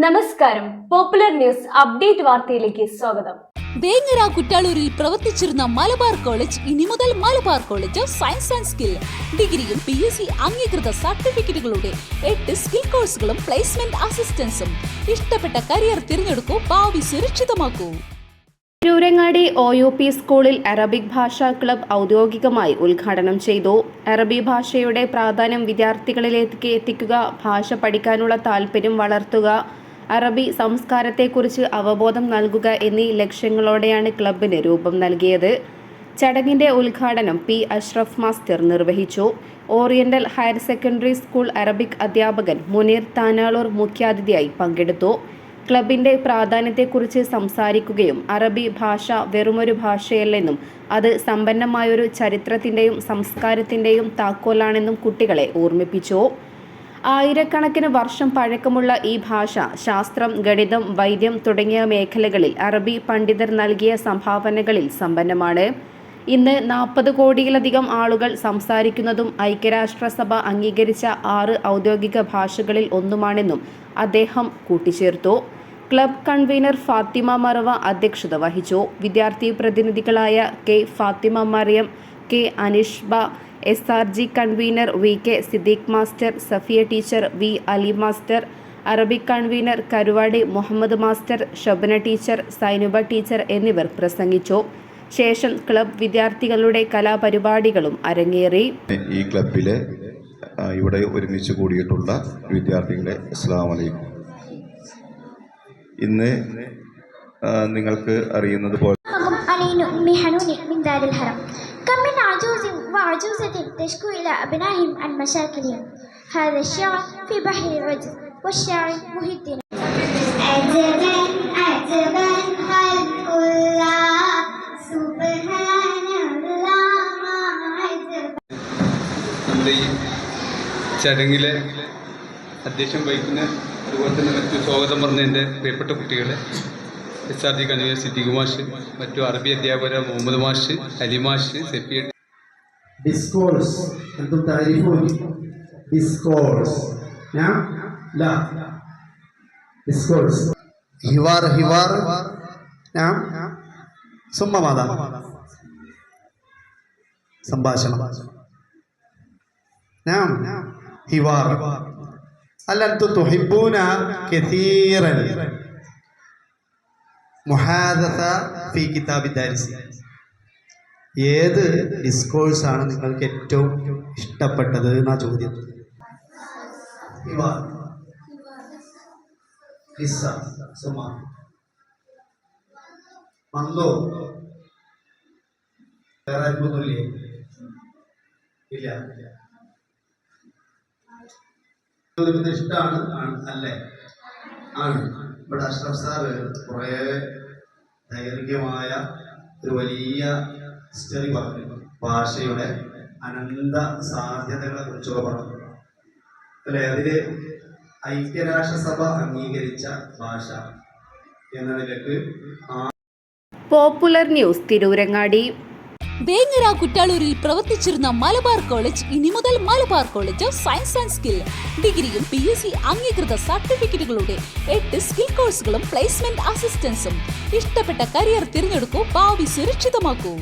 നമസ്കാരം. Popular news update വാർത്തയിലേക്ക് സ്വാഗതം. വേങ്ങര കുറ്റാളൂരിൽ പ്രവർത്തിച്ചിരുന്ന മലബാർ കോളേജ് ഇനി മുതൽ Malabar college of science and skill ഡിഗ്രിയും PUC അംഗീകൃത സർട്ടിഫിക്കറ്റുകളുടെ 8 സ്കിൽ കോഴ്സുകളും പ്ലേസ്മെന്റ് അസിസ്റ്റൻസും. ഇഷ്ടപ്പെട്ട കരിയർ തിരഞ്ഞെടുക്കൂ, ഭാവി സുരക്ഷിതമാക്കൂ. തിരൂരങ്ങാടി OUP സ്കൂളിൽ അറബിക് ഭാഷാ ക്ലബ് ഔദ്യോഗികമായി ഉദ്ഘാടനം ചെയ്തു. അറബി ഭാഷയുടെ പ്രാധാന്യം വിദ്യാർത്ഥികളിലേക്ക് എത്തിക്കുക, ഭാഷ പഠിക്കാനുള്ള താൽപ്പര്യം വളർത്തുക, അറബി സംസ്കാരത്തെക്കുറിച്ച് അവബോധം നൽകുക എന്നീ ലക്ഷ്യങ്ങളോടെയാണ് ക്ലബിന് രൂപം നൽകിയത്. ചടങ്ങിന്റെ ഉദ്ഘാടനം P. അഷ്റഫ് മാസ്റ്റർ നിർവഹിച്ചു. Oriental higher secondary school Arabic അധ്യാപകൻ മുനീർ താനാളൂർ മുഖ്യാതിഥിയായി പങ്കെടുത്തു. ക്ലബിന്റെ പ്രാധാന്യത്തെക്കുറിച്ച് സംസാരിക്കുകയും അറബി ഭാഷ വെറുമൊരു ഭാഷയല്ലെന്നും അത് സമ്പന്നമായൊരു ചരിത്രത്തിന്റെയും സംസ്കാരത്തിന്റെയും താക്കോലാണെന്നും കുട്ടികളെ ഓർമ്മിപ്പിച്ചു. ആയിരക്കണക്കിന് വർഷം പഴക്കമുള്ള ഈ ഭാഷ ശാസ്ത്രം, ഗണിതം, വൈദ്യം തുടങ്ങിയ മേഖലകളിൽ അറബി പണ്ഡിതർ നൽകിയ സംഭാവനകളിൽ സമ്പന്നമാണ്. ഇന്ന് 40 കോടിയിലധികം ആളുകൾ സംസാരിക്കുന്നതും ഐക്യരാഷ്ട്രസഭ അംഗീകരിച്ച 6 ഔദ്യോഗിക ഭാഷകളിൽ ഒന്നുമാണെന്നും അദ്ദേഹം കൂട്ടിച്ചേർത്തു. ക്ലബ് കൺവീനർ ഫാത്തിമ മറവ അധ്യക്ഷത വഹിച്ചു. വിദ്യാർത്ഥി പ്രതിനിധികളായ K. Fathima Mariyam, K. Anishba, SRG convener VK Siddique master, Safiya teacher, V. Ali master, Arabic convener Karuvadi Muhammad master, Shabna teacher, Zainuba teacher എന്നിവർ പ്രസംഗിച്ചു. ശേഷം ക്ലബ് വിദ്യാർത്ഥികളുടെ കലാപരിപാടികളും അരങ്ങേറി. ഈ ക്ലബിലെ ഇവിടെ ഒരുമിച്ച് കൂടിയിട്ടുള്ള വിദ്യാർത്ഥികളെ അസ്സലാമു അലൈക്കും. ഇന്ന് നിങ്ങൾക്ക് അറിയുന്നത് പോലെ تشكو إلى أبنائهم عن مشاكلهم. هذا الشعر في بحر الرجز والشاعر محي الدين. عجبا عجبا خلق الله سبحان الله ما عجبا. നമ്മുടെ ഈ ചടങ്ങിലെ അധ്യക്ഷം വഹിക്കുന്ന അതുപോലെ തന്നെ മറ്റു സ്വാഗതം പറഞ്ഞ എൻ്റെ പ്രിയപ്പെട്ട കുട്ടികളെ, SRG കൺവീനർ സിദ്ദീഖ് മാഷ്, മറ്റു അറബി അധ്യാപകർ മുഹമ്മദ് മാഷ്, അലി മാഷ്, സഫിയ. discourse أنتم تعرفون discourse نعم لا discourse حوار نعم ثم ماذا സംഭാഷണം نعم حوار هل أنتم تحبون كثيرا محادثة في كتاب الدارس? ഏത് ഡിസ്കോഴ്സാണ് നിങ്ങൾക്ക് ഏറ്റവും ഇഷ്ടപ്പെട്ടത് എന്നാ ചോദ്യം. മന്ദോ വേറെ അത്ഭുതമില്ലേ? ഇല്ല. ഇഷ്ടമാണ് അല്ലേ? ആണ്. ഇവിടെ അഷ്റഫ് സാറ് കുറേ ദൈർഘ്യമായ ഒരു വലിയ ഹിസ്റ്ററി പറഞ്ഞു, ഭാഷയുടെ അനന്ത സാധ്യതകളെ കുറിച്ചൊക്കെ പറഞ്ഞു അല്ലെ. അതില് ഐക്യരാഷ്ട്രസഭ അംഗീകരിച്ച ഭാഷ എന്ന നിലക്ക്. Popular news Tirurangadi. വേങ്ങര കുറ്റാളൂരിൽ പ്രവർത്തിച്ചിരുന്ന മലബാർ കോളേജ് ഇനി മുതൽ Malabar college of science and skill ഡിഗ്രിയും PUC അംഗീകൃത സർട്ടിഫിക്കറ്റുകളുടെ 8 സ്കിൽ കോഴ്സുകളും പ്ലേസ്മെന്റ് അസിസ്റ്റൻസും. ഇഷ്ടപ്പെട്ട കരിയർ തിരഞ്ഞെടുക്കൂ, ഭാവി സുരക്ഷിതമാക്കൂ.